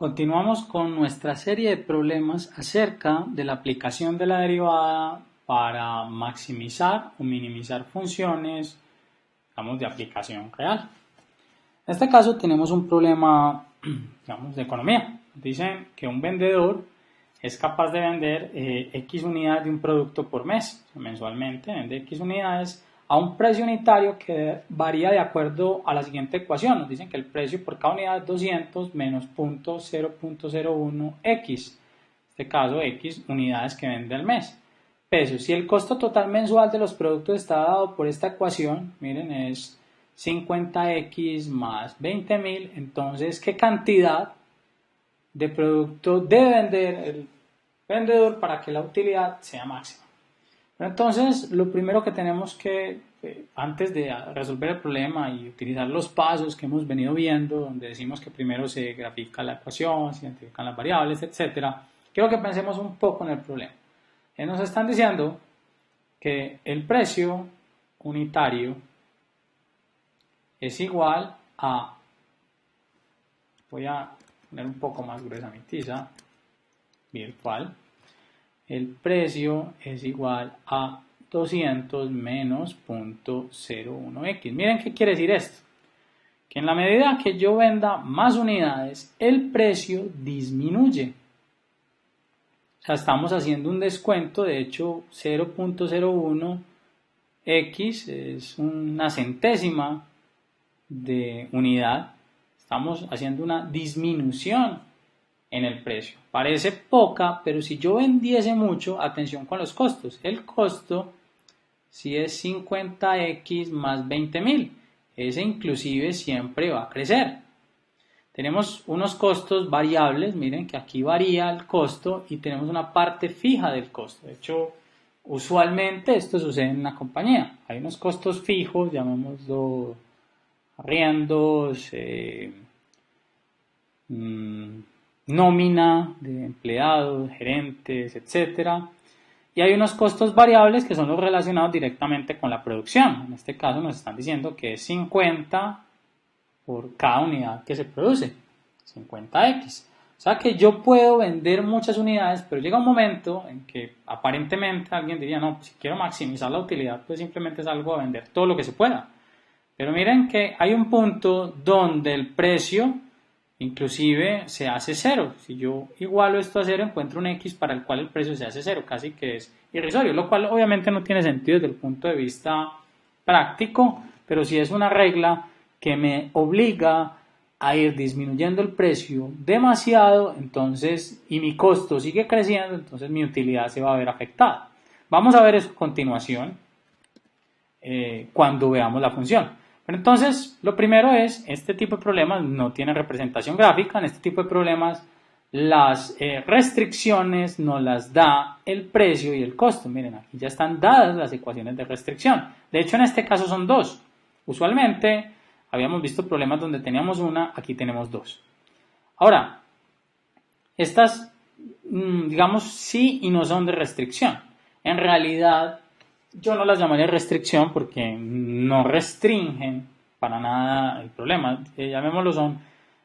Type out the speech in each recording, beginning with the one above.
Continuamos con nuestra serie de problemas acerca de la aplicación de la derivada para maximizar o minimizar funciones, digamos, de aplicación real. En este caso tenemos un problema, digamos, de economía. Dicen que un vendedor es capaz de vender X unidades de un producto por mes, mensualmente vende X unidades a un precio unitario que varía de acuerdo a la siguiente ecuación. Nos dicen que el precio por cada unidad es 200 menos 0.01 X, en este caso X unidades que vende al mes. Pesos. Si el costo total mensual de los productos está dado por esta ecuación, miren, es 50X más 20.000, entonces, ¿qué cantidad de producto debe vender el vendedor para que la utilidad sea máxima? Pero entonces, lo primero que tenemos que, antes de resolver el problema y utilizar los pasos que hemos venido viendo, donde decimos que primero se grafica la ecuación, se identifican las variables, etc., quiero que pensemos un poco en el problema. Nos están diciendo que el precio unitario es igual a, voy a poner un poco más gruesa mi tiza virtual, el precio es igual a 200 menos 0.01x. Miren qué quiere decir esto. Que en la medida que yo venda más unidades, el precio disminuye. O sea, estamos haciendo un descuento, de hecho 0.01x es una centésima de unidad. Estamos haciendo una disminución en el precio. Parece poca, pero si yo vendiese mucho, atención con los costos. El costo, si es 50x más 20.000, ese inclusive siempre va a crecer. Tenemos unos costos variables, miren que aquí varía el costo y tenemos una parte fija del costo. De hecho, usualmente esto sucede en una compañía. Hay unos costos fijos, llamémoslo arriendos, nómina de empleados, gerentes, etc. Y hay unos costos variables que son los relacionados directamente con la producción. En este caso nos están diciendo que es 50 por cada unidad que se produce, 50x. O sea que yo puedo vender muchas unidades, pero llega un momento en que aparentemente alguien diría, no, si quiero maximizar la utilidad, pues simplemente salgo a vender todo lo que se pueda. Pero miren que hay un punto donde el precio inclusive se hace cero. Si yo igualo esto a cero, encuentro un X para el cual el precio se hace cero, casi que es irrisorio, lo cual obviamente no tiene sentido desde el punto de vista práctico, pero sí es una regla que me obliga a ir disminuyendo el precio demasiado, entonces, y mi costo sigue creciendo, entonces mi utilidad se va a ver afectada. Vamos a ver eso a continuación cuando veamos la función. Pero entonces, lo primero es, este tipo de problemas no tiene representación gráfica. En este tipo de problemas, las restricciones nos las da el precio y el costo. Miren, aquí ya están dadas las ecuaciones de restricción. De hecho, en este caso son dos. Usualmente, habíamos visto problemas donde teníamos una, aquí tenemos dos. Ahora, estas, digamos, sí y no son de restricción. En realidad, yo no las llamaría restricción porque no restringen para nada el problema. Llamémoslo, son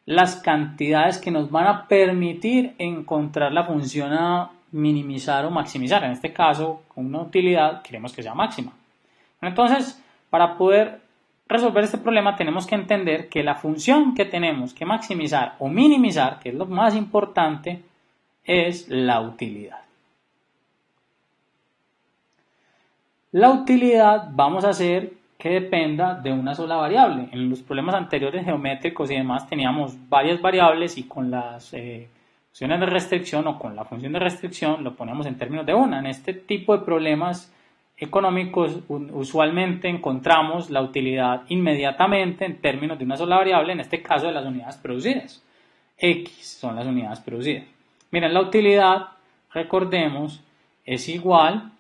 las cantidades que nos van a permitir encontrar la función a minimizar o maximizar. En este caso, con una utilidad queremos que sea máxima. Entonces, para poder resolver este problema tenemos que entender que la función que tenemos que maximizar o minimizar, que es lo más importante, es la utilidad. La utilidad vamos a hacer que dependa de una sola variable. En los problemas anteriores geométricos y demás teníamos varias variables y con las funciones de restricción o con la función de restricción lo poníamos en términos de una. En este tipo de problemas económicos usualmente encontramos la utilidad inmediatamente en términos de una sola variable, en este caso de las unidades producidas. X son las unidades producidas. Miren, la utilidad, recordemos, es igual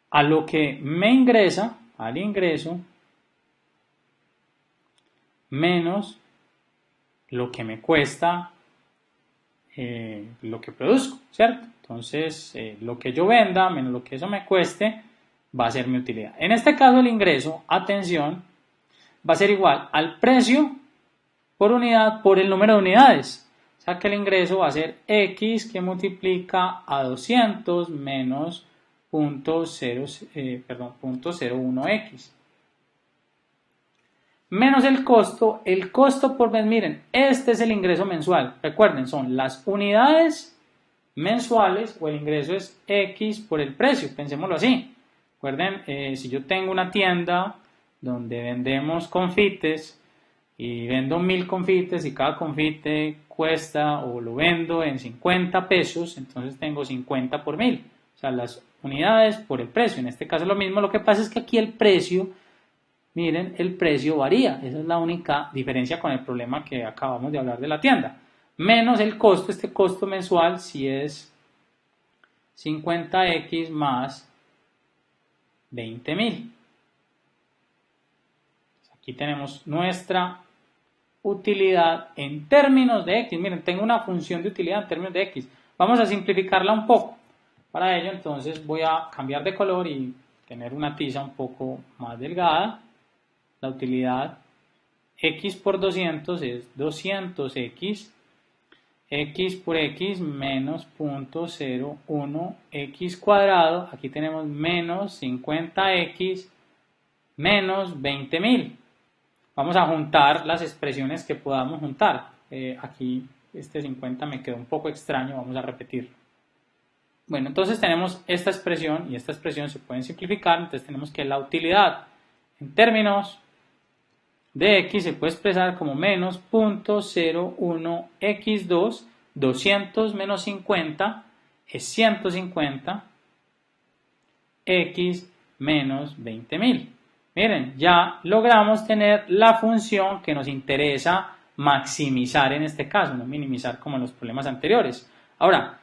a lo que me ingresa, al ingreso, menos lo que me cuesta lo que produzco, ¿cierto? Entonces, lo que yo venda menos lo que eso me cueste va a ser mi utilidad. En este caso, el ingreso, atención, va a ser igual al precio por unidad por el número de unidades. O sea que el ingreso va a ser X que multiplica a 200 menos 0.01X. Menos el costo por mes, miren, este es el ingreso mensual. Recuerden, son las unidades mensuales o el ingreso es X por el precio, pensémoslo así. Recuerden, si yo tengo una tienda donde vendemos confites y vendo 1000 confites y cada confite cuesta o lo vendo en 50 pesos, entonces tengo 50 por 1000. O sea, las unidades por el precio. En este caso es lo mismo, lo que pasa es que aquí el precio, miren, el precio varía. Esa es la única diferencia con el problema que acabamos de hablar de la tienda. Menos el costo, este costo mensual si es 50X más 20.000. Aquí tenemos nuestra utilidad en términos de X. Miren, tengo una función de utilidad en términos de X. Vamos a simplificarla un poco. Para ello, entonces, voy a cambiar de color y tener una tiza un poco más delgada. La utilidad X por 200 es 200X. X por X menos 0.01X cuadrado. Aquí tenemos menos 50X menos 20.000. Vamos a juntar las expresiones que podamos juntar. Aquí este 50 me quedó un poco extraño, vamos a repetirlo. Bueno, entonces tenemos esta expresión y esta expresión se pueden simplificar, entonces tenemos que la utilidad en términos de X se puede expresar como menos 0.01X2, 200 menos 50 es 150, X menos 20.000. Miren, ya logramos tener la función que nos interesa maximizar en este caso, no minimizar como en los problemas anteriores. Ahora,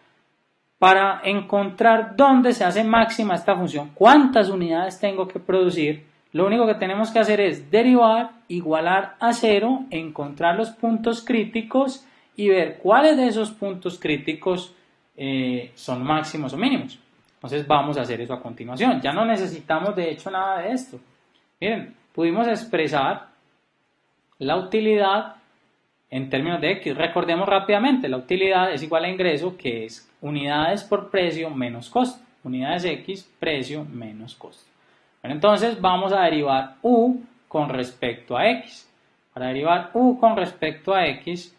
para encontrar dónde se hace máxima esta función, cuántas unidades tengo que producir, lo único que tenemos que hacer es derivar, igualar a 0, encontrar los puntos críticos y ver cuáles de esos puntos críticos son máximos o mínimos. Entonces vamos a hacer eso a continuación. Ya no necesitamos de hecho nada de esto. Miren, pudimos expresar la utilidad en términos de X. Recordemos rápidamente, la utilidad es igual a ingreso, que es unidades por precio menos costo. Unidades X, precio menos costo. Bueno, entonces vamos a derivar U con respecto a X. Para derivar U con respecto a X,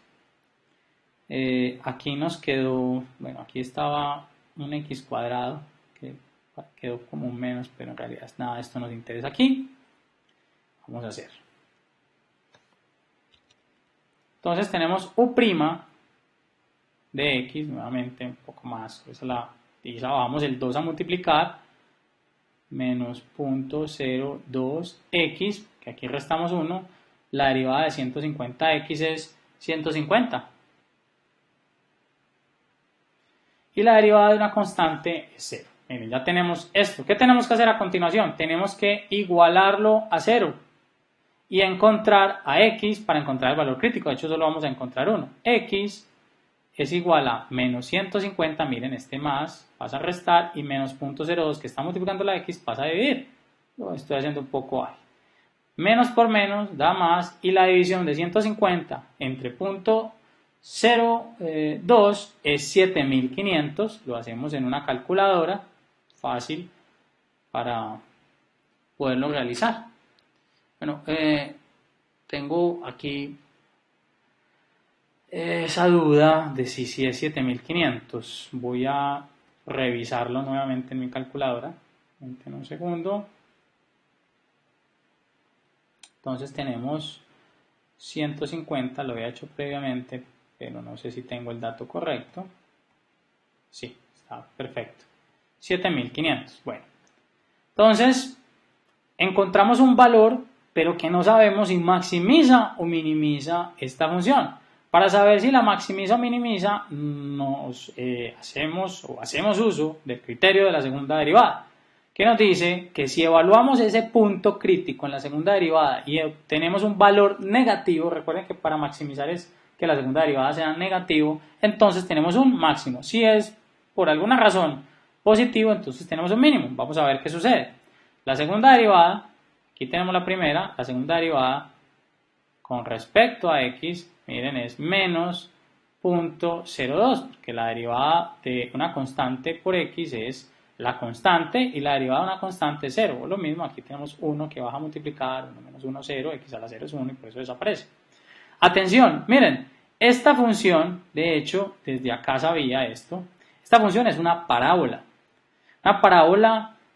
aquí nos quedó, bueno, aquí estaba un X cuadrado, que quedó como un menos, pero en realidad nada de esto nos interesa aquí. Vamos a hacer. Entonces tenemos U' de X, nuevamente un poco más, y bajamos el 2 a multiplicar, menos 0.02X, que aquí restamos 1, la derivada de 150X es 150. Y la derivada de una constante es 0. Miren, ya tenemos esto. ¿Qué tenemos que hacer a continuación? Tenemos que igualarlo a 0. Y encontrar a X para encontrar el valor crítico. De hecho, solo vamos a encontrar uno. X es igual a menos 150, miren, este más pasa a restar y menos 0.02 que está multiplicando la X pasa a dividir. Lo estoy haciendo un poco ahí. Menos por menos da más y la división de 150 entre 0.02 es 7500. Lo hacemos en una calculadora fácil para poderlo realizar. Bueno, tengo aquí esa duda de si es 7500. Voy a revisarlo nuevamente en mi calculadora. En un segundo. Entonces tenemos 150, lo había hecho previamente, pero no sé si tengo el dato correcto. Sí, está perfecto. 7500. Bueno, entonces encontramos un valor, pero que no sabemos si maximiza o minimiza esta función. Para saber si la maximiza o minimiza, hacemos uso del criterio de la segunda derivada, que nos dice que si evaluamos ese punto crítico en la segunda derivada y obtenemos un valor negativo, recuerden que para maximizar es que la segunda derivada sea negativo, entonces tenemos un máximo. Si es por alguna razón positivo, entonces tenemos un mínimo. Vamos a ver qué sucede. La segunda derivada, aquí tenemos la primera, la segunda derivada con respecto a x, miren, es menos 0.02, porque la derivada de una constante por x es la constante y la derivada de una constante es 0. O lo mismo, aquí tenemos 1 que baja a multiplicar, 1 menos 1, 0, x a la 0 es 1 y por eso desaparece. Atención, miren, esta función, de hecho, desde acá sabía esto, esta función es una parábola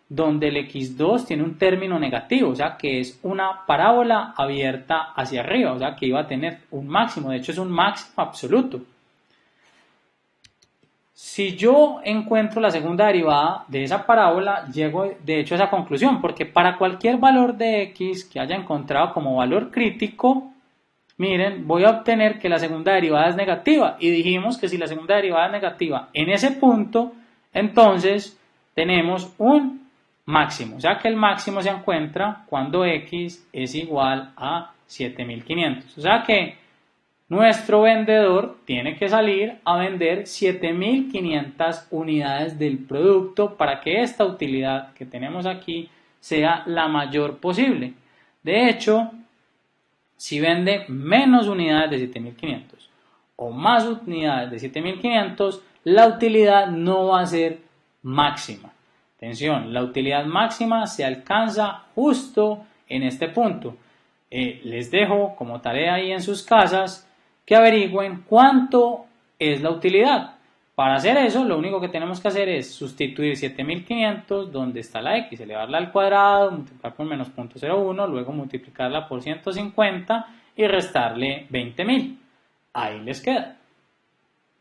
donde el x2 tiene un término negativo, o sea que es una parábola abierta hacia arriba, o sea que iba a tener un máximo, de hecho es un máximo absoluto. Si yo encuentro la segunda derivada de esa parábola, llego de hecho a esa conclusión, porque para cualquier valor de x que haya encontrado como valor crítico, miren, voy a obtener que la segunda derivada es negativa, y dijimos que si la segunda derivada es negativa en ese punto, entonces tenemos un máximo, o sea que el máximo se encuentra cuando x es igual a 7500, o sea que nuestro vendedor tiene que salir a vender 7500 unidades del producto para que esta utilidad que tenemos aquí sea la mayor posible. De hecho, si vende menos unidades de 7500 o más unidades de 7500, la utilidad no va a ser máxima. Atención, la utilidad máxima se alcanza justo en este punto. Les dejo como tarea ahí en sus casas que averigüen cuánto es la utilidad. Para hacer eso, lo único que tenemos que hacer es sustituir 7500 donde está la x, elevarla al cuadrado, multiplicar por menos 0.01, luego multiplicarla por 150 y restarle 20.000. Ahí les queda.